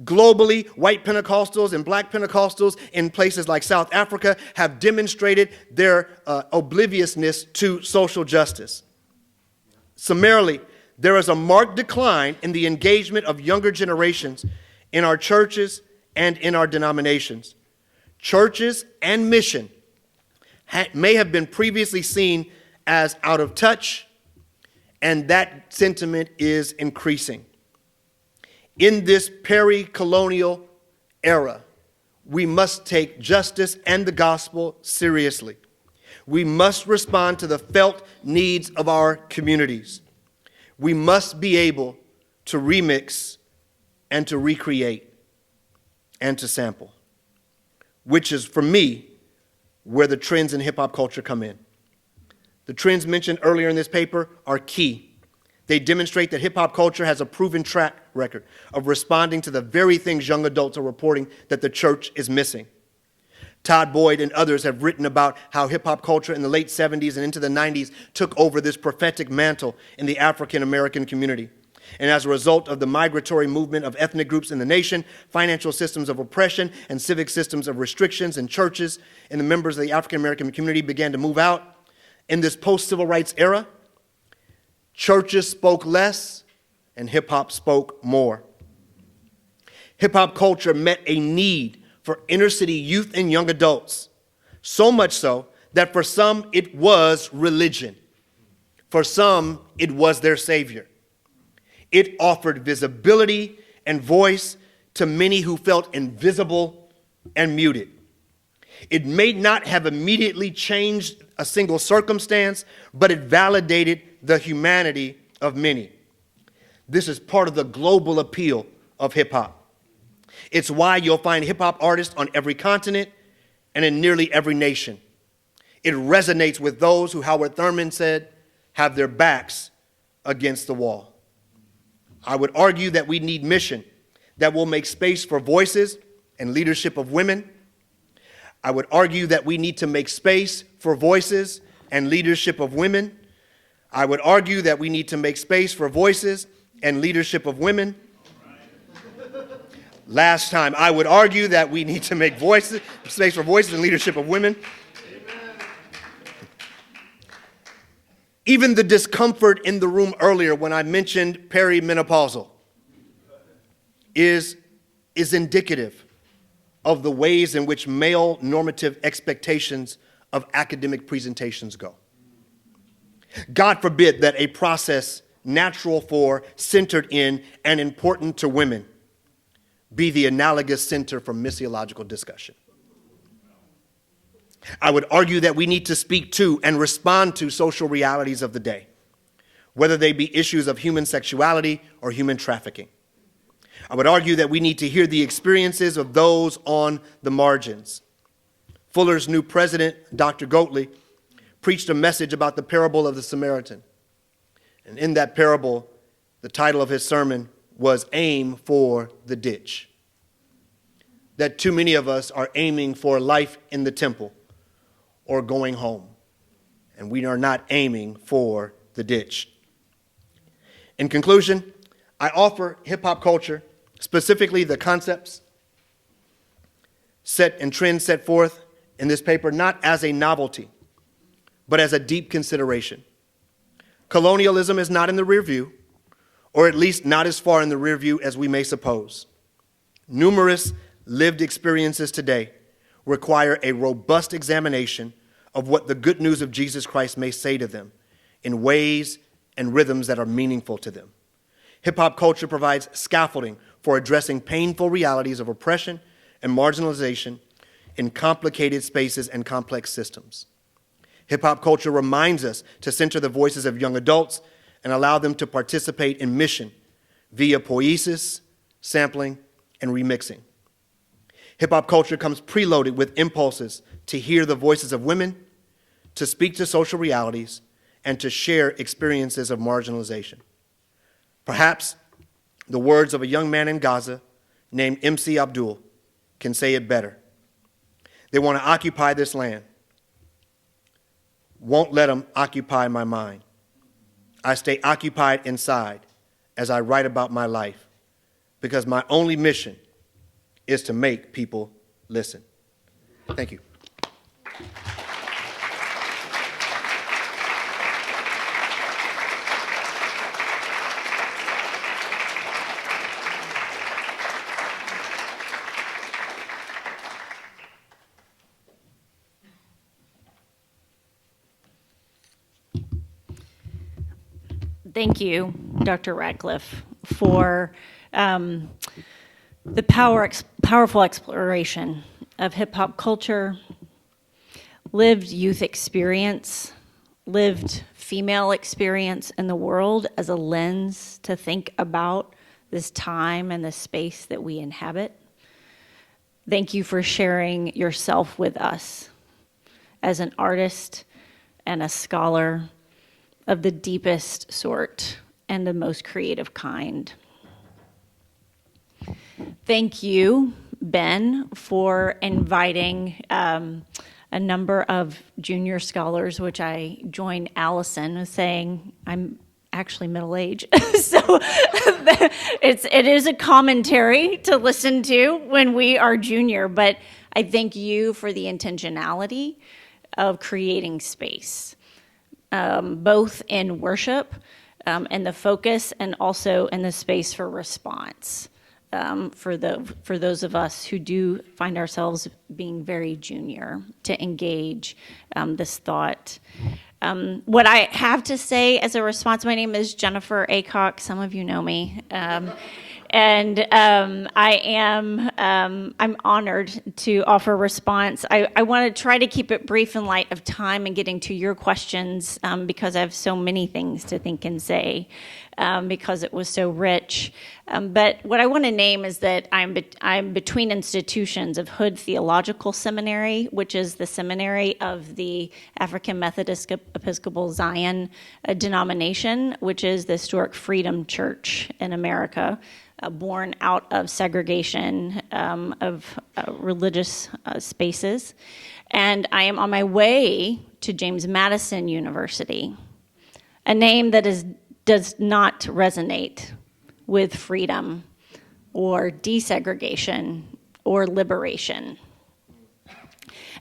Globally, white Pentecostals and black Pentecostals in places like South Africa have demonstrated their obliviousness to social justice. Summarily, there is a marked decline in the engagement of younger generations in our churches and in our denominations. Churches and mission may have been previously seen as out of touch, and that sentiment is increasing. In this peri-colonial era, we must take justice and the gospel seriously. We must respond to the felt needs of our communities. We must be able to remix and to recreate and to sample, which is, for me, where the trends in hip-hop culture come in. The trends mentioned earlier in this paper are key. They demonstrate that hip-hop culture has a proven track record of responding to the very things young adults are reporting that the church is missing. Todd Boyd and others have written about how hip-hop culture in the late 70s and into the 90s took over this prophetic mantle in the African-American community. And as a result of the migratory movement of ethnic groups in the nation, financial systems of oppression and civic systems of restrictions in churches, and the members of the African-American community began to move out. In this post-civil rights era, churches spoke less and hip-hop spoke more. Hip-hop culture met a need for inner-city youth and young adults, so much so that for some it was religion. For some, it was their savior. It offered visibility and voice to many who felt invisible and muted. It may not have immediately changed a single circumstance, but it validated the humanity of many. This is part of the global appeal of hip-hop. It's why you'll find hip-hop artists on every continent and in nearly every nation. It resonates with those who, Howard Thurman said, have their backs against the wall. I would argue that we need mission that will make space for voices and leadership of women. I would argue that we need to make space for voices and leadership of women. I would argue that we need to make space for voices and leadership of women. Last time, I would argue that we need to make space for voices and leadership of women. Even the discomfort in the room earlier when I mentioned perimenopausal is indicative of the ways in which male normative expectations of academic presentations go. God forbid that a process natural for, centered in, and important to women be the analogous center for missiological discussion. I would argue that we need to speak to and respond to social realities of the day, whether they be issues of human sexuality or human trafficking. I would argue that we need to hear the experiences of those on the margins. Fuller's new president, Dr. Goatley, preached a message about the parable of the Samaritan. And in that parable, the title of his sermon was Aim for the Ditch. That too many of us are aiming for life in the temple or going home, and we are not aiming for the ditch. In conclusion, I offer hip-hop culture, specifically the concepts set and trends set forth in this paper, not as a novelty, but as a deep consideration. Colonialism is not in the rear view, or at least not as far in the rear view as we may suppose. Numerous lived experiences today require a robust examination of what the good news of Jesus Christ may say to them in ways and rhythms that are meaningful to them. Hip-hop culture provides scaffolding for addressing painful realities of oppression and marginalization in complicated spaces and complex systems. Hip-hop culture reminds us to center the voices of young adults and allow them to participate in mission via poiesis, sampling, and remixing. Hip-hop culture comes preloaded with impulses to hear the voices of women, to speak to social realities, and to share experiences of marginalization. Perhaps the words of a young man in Gaza named MC Abdul can say it better. They want to occupy this land. Won't let them occupy my mind. I stay occupied inside as I write about my life, because my only mission is to make people listen. Thank you. Thank you, Dr. Radcliff, for the powerful exploration of hip-hop culture, lived youth experience, lived female experience in the world as a lens to think about this time and the space that we inhabit. Thank you for sharing yourself with us as an artist and a scholar of the deepest sort and the most creative kind. Thank you, Ben, for inviting a number of junior scholars, which I joined Allison with saying I'm actually middle-aged. So it is a commentary to listen to when we are junior, but I thank you for the intentionality of creating space, both in worship and the focus, and also in the space for response for those of us who do find ourselves being very junior to engage this thought. What I have to say as a response, my name is Jennifer Aycock. Some of you know me. And I'm honored to offer a response. I want to try to keep it brief in light of time and getting to your questions because I have so many things to think and say because it was so rich. But what I want to name is that I'm between institutions of Hood Theological Seminary, which is the seminary of the African Methodist Episcopal Zion denomination, which is the historic Freedom Church in America. Born out of segregation of religious spaces. And I am on my way to James Madison University, a name that does not resonate with freedom or desegregation or liberation.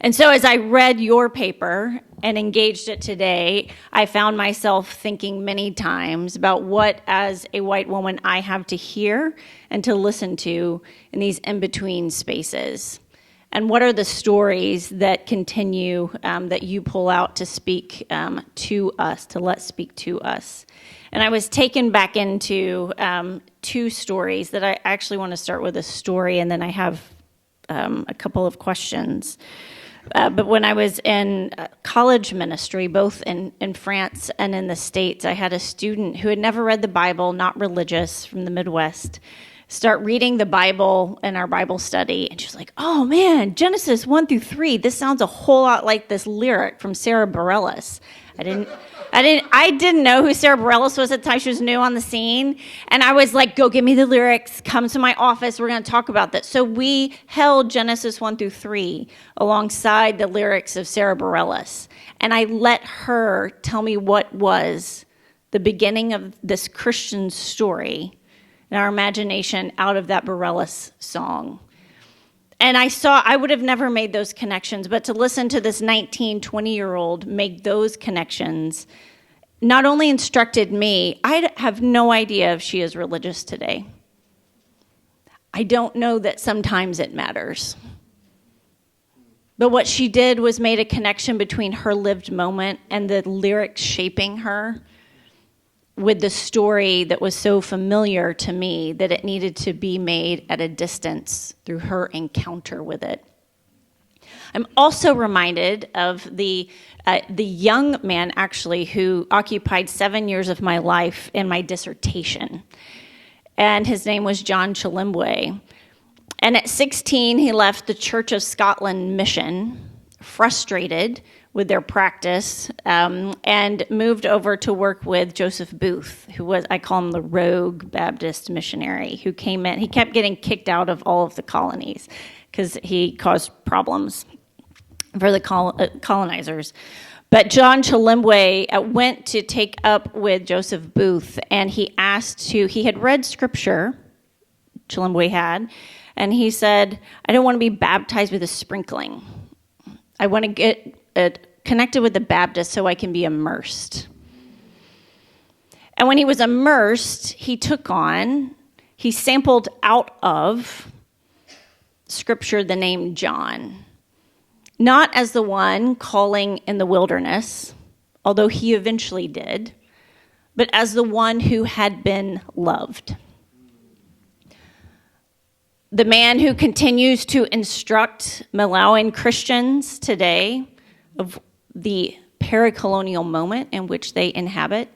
And so as I read your paper and engaged it today, I found myself thinking many times about what, as a white woman, I have to hear and to listen to in these in-between spaces. And what are the stories that continue, that you pull out to speak to us, to let speak to us. And I was taken back into two stories that I actually want to start with a story, and then I have a couple of questions. But when I was in college ministry, both in France and in the States, I had a student who had never read the Bible, not religious, from the Midwest, start reading the Bible in our Bible study. And she was like, oh man, Genesis 1-3, this sounds a whole lot like this lyric from Sarah Bareilles. I didn't know who Sarah Bareilles was at the time. She was new on the scene. And I was like, go get me the lyrics, come to my office, we're going to talk about that. So we held Genesis 1-3 alongside the lyrics of Sarah Bareilles. And I let her tell me what was the beginning of this Christian story in our imagination out of that Bareilles song. And I would have never made those connections, but to listen to this 19, 20-year-old make those connections not only instructed me, I have no idea if she is religious today. I don't know that sometimes it matters. But what she did was made a connection between her lived moment and the lyrics shaping her with the story that was so familiar to me that it needed to be made at a distance through her encounter with it. I'm also reminded of the young man, actually, who occupied 7 years of my life in my dissertation. And his name was John Chilimbwe. And at 16, he left the Church of Scotland mission, frustrated with their practice, and moved over to work with Joseph Booth, who was, I call him the rogue Baptist missionary, who came in. He kept getting kicked out of all of the colonies because he caused problems for the colonizers. But John Chilembwe went to take up with Joseph Booth, and he had read scripture, Chilembwe had, and he said, I don't want to be baptized with a sprinkling. I want to get connected with the Baptist so I can be immersed. And when he was immersed, he sampled out of scripture the name John. Not as the one calling in the wilderness, although he eventually did, but as the one who had been loved. The man who continues to instruct Malawian Christians today of the pericolonial moment in which they inhabit.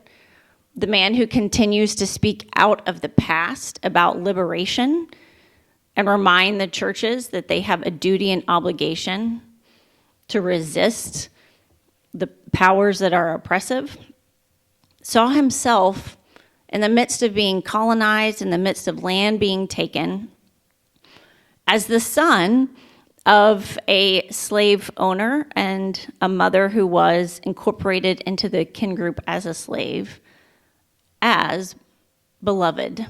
The man who continues to speak out of the past about liberation and remind the churches that they have a duty and obligation to resist the powers that are oppressive, saw himself in the midst of being colonized, in the midst of land being taken, as the son of a slave owner and a mother who was incorporated into the kin group as a slave, as beloved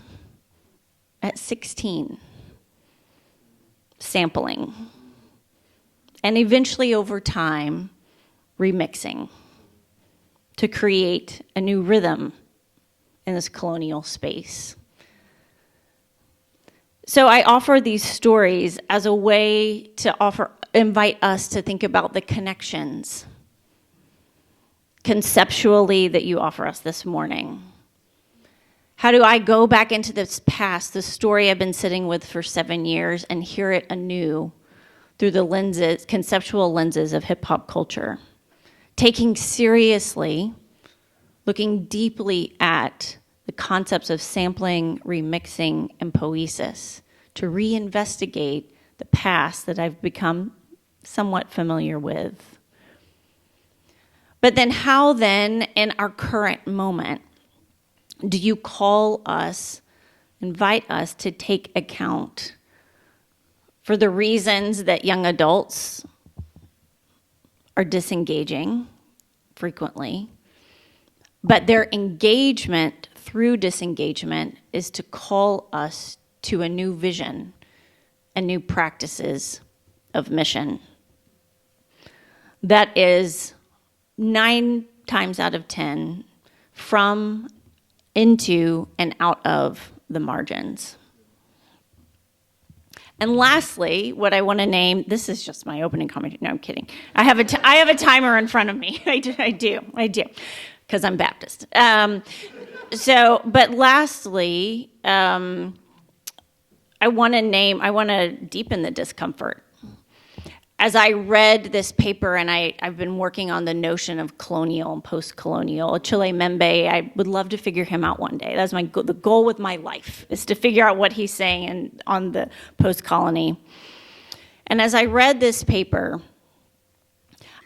at 16, sampling, and eventually over time, remixing to create a new rhythm in this colonial space. So I offer these stories as a way to invite us to think about the connections conceptually that you offer us this morning. How do I go back into this past, the story I've been sitting with for 7 years, and hear it anew through the conceptual lenses of hip hop culture? Taking seriously, looking deeply at the concepts of sampling, remixing, and poesis to reinvestigate the past that I've become somewhat familiar with. But then how then, in our current moment, do you invite us to take account for the reasons that young adults are disengaging frequently, but their engagement through disengagement is to call us to a new vision and new practices of mission. That is 9 times out of 10 from, into, and out of the margins. And lastly, what I want to name, this is just my opening comment. No, I'm kidding. I have a timer in front of me. I do, because I'm Baptist. But lastly, I want to deepen the discomfort. As I read this paper, and I've been working on the notion of colonial and post-colonial, Achille Mbembe, I would love to figure him out one day. That's the goal with my life, is to figure out what he's saying on the post-colony. And as I read this paper,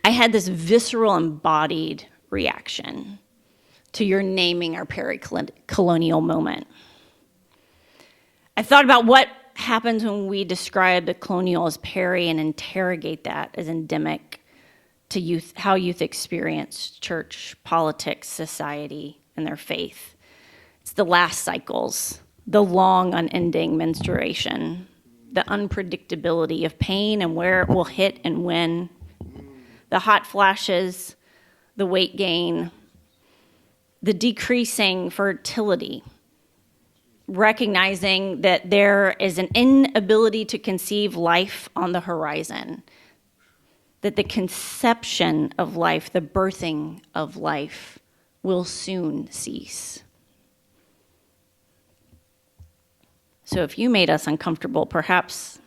I had this visceral, embodied reaction to your naming our pericolonial moment. I thought about what happens when we describe the colonial as peri and interrogate that as endemic to youth, how youth experience church, politics, society, and their faith. It's the last cycles, the long, unending menstruation, the unpredictability of pain and where it will hit and when, the hot flashes, the weight gain, the decreasing fertility, recognizing that there is an inability to conceive life on the horizon, that the conception of life, the birthing of life, will soon cease. So if you made us uncomfortable, perhaps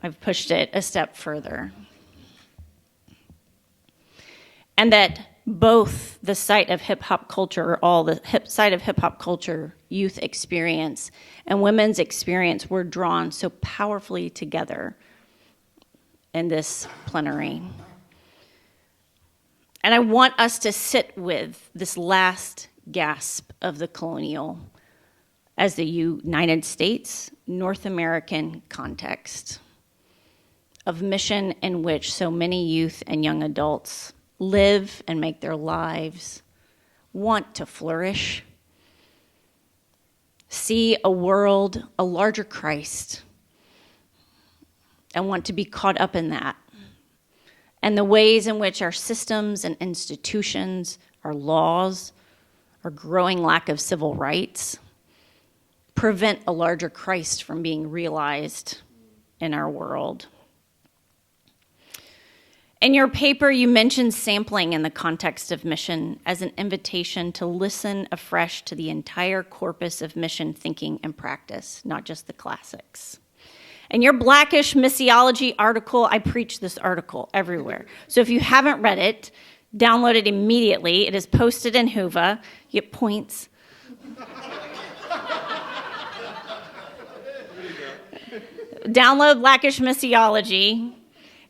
I've pushed it a step further. And that both the site of hip-hop culture, site of hip-hop culture youth experience and women's experience were drawn so powerfully together in this plenary. And I want us to sit with this last gasp of the colonial as the United States, North American context of mission in which so many youth and young adults live and make their lives, want to flourish, see a world, a larger Christ, and want to be caught up in that. And the ways in which our systems and institutions, our laws, our growing lack of civil rights prevent a larger Christ from being realized in our world. In your paper, you mentioned sampling in the context of mission as an invitation to listen afresh to the entire corpus of mission thinking and practice, not just the classics. In your Blackish missiology article, I preach this article everywhere. So if you haven't read it, download it immediately. It is posted in Hoover. You get points. Download Blackish missiology.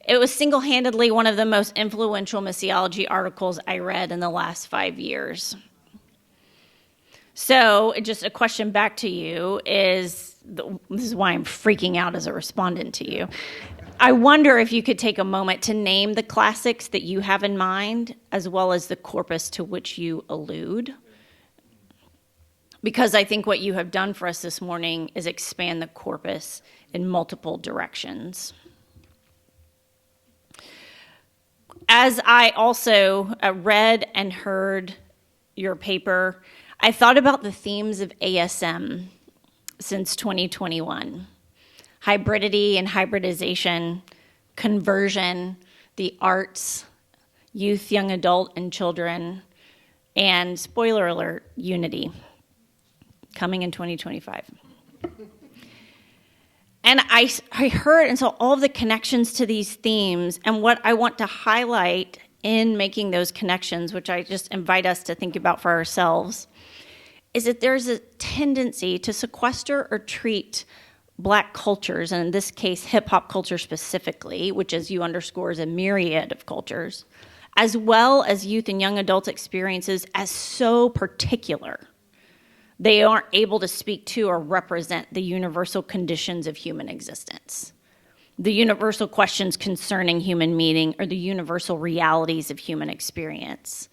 It was single-handedly one of the most influential missiology articles I read in the last 5 years. So just a question back to you is, this is why I'm freaking out as a respondent to you. I wonder if you could take a moment to name the classics that you have in mind, as well as the corpus to which you allude. Because I think what you have done for us this morning is expand the corpus in multiple directions. As I also read and heard your paper, I thought about the themes of ASM since 2021. Hybridity and hybridization, conversion, the arts, youth, young adult, and children, and spoiler alert, unity, coming in 2025. And I heard, and so all of the connections to these themes, and what I want to highlight in making those connections, which I just invite us to think about for ourselves, is that there's a tendency to sequester or treat Black cultures, and in this case, hip-hop culture specifically, which as you underscore is a myriad of cultures, as well as youth and young adult experiences as so particular. They aren't able to speak to or represent the universal conditions of human existence, the universal questions concerning human meaning, or the universal realities of human experience.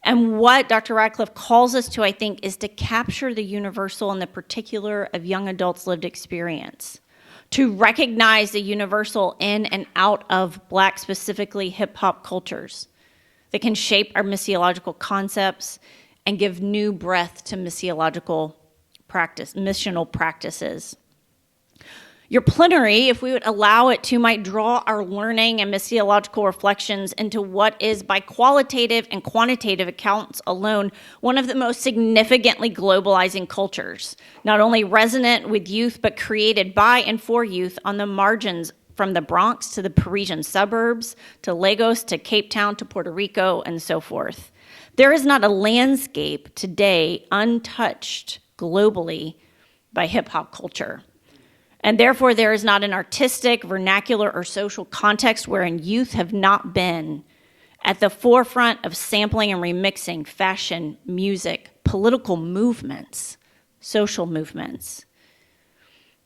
And what Dr. Radcliff calls us to, I think, is to capture the universal and the particular of young adults' lived experience, to recognize the universal in and out of Black, specifically hip-hop cultures that can shape our missiological concepts and give new breath to missiological practice, missional practices. Your plenary, if we would allow it to, might draw our learning and missiological reflections into what is, by qualitative and quantitative accounts alone, one of the most significantly globalizing cultures, not only resonant with youth, but created by and for youth on the margins, from the Bronx to the Parisian suburbs, to Lagos, to Cape Town, to Puerto Rico, and so forth. There is not a landscape today untouched globally by hip-hop culture. And therefore, there is not an artistic, vernacular, or social context wherein youth have not been at the forefront of sampling and remixing fashion, music, political movements, social movements.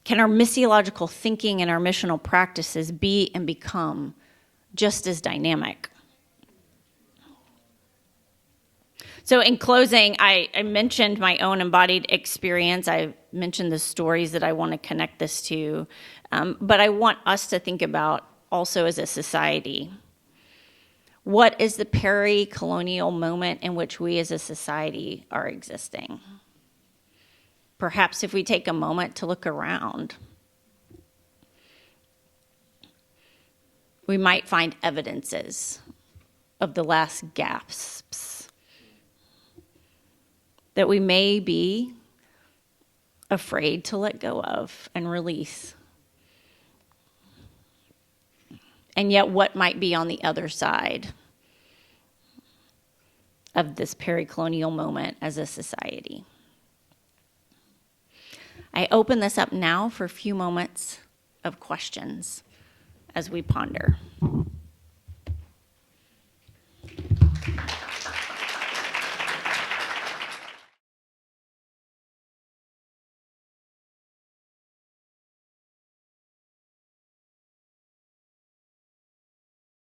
Can our missiological thinking and our missional practices be and become just as dynamic? So in closing, I mentioned my own embodied experience. I mentioned the stories that I want to connect this to. But I want us to think about also as a society. What is the peri-colonial moment in which we as a society are existing? Perhaps if we take a moment to look around, we might find evidences of the last gasps that we may be afraid to let go of and release. And yet what might be on the other side of this peri-colonial moment as a society? I open this up now for a few moments of questions as we ponder.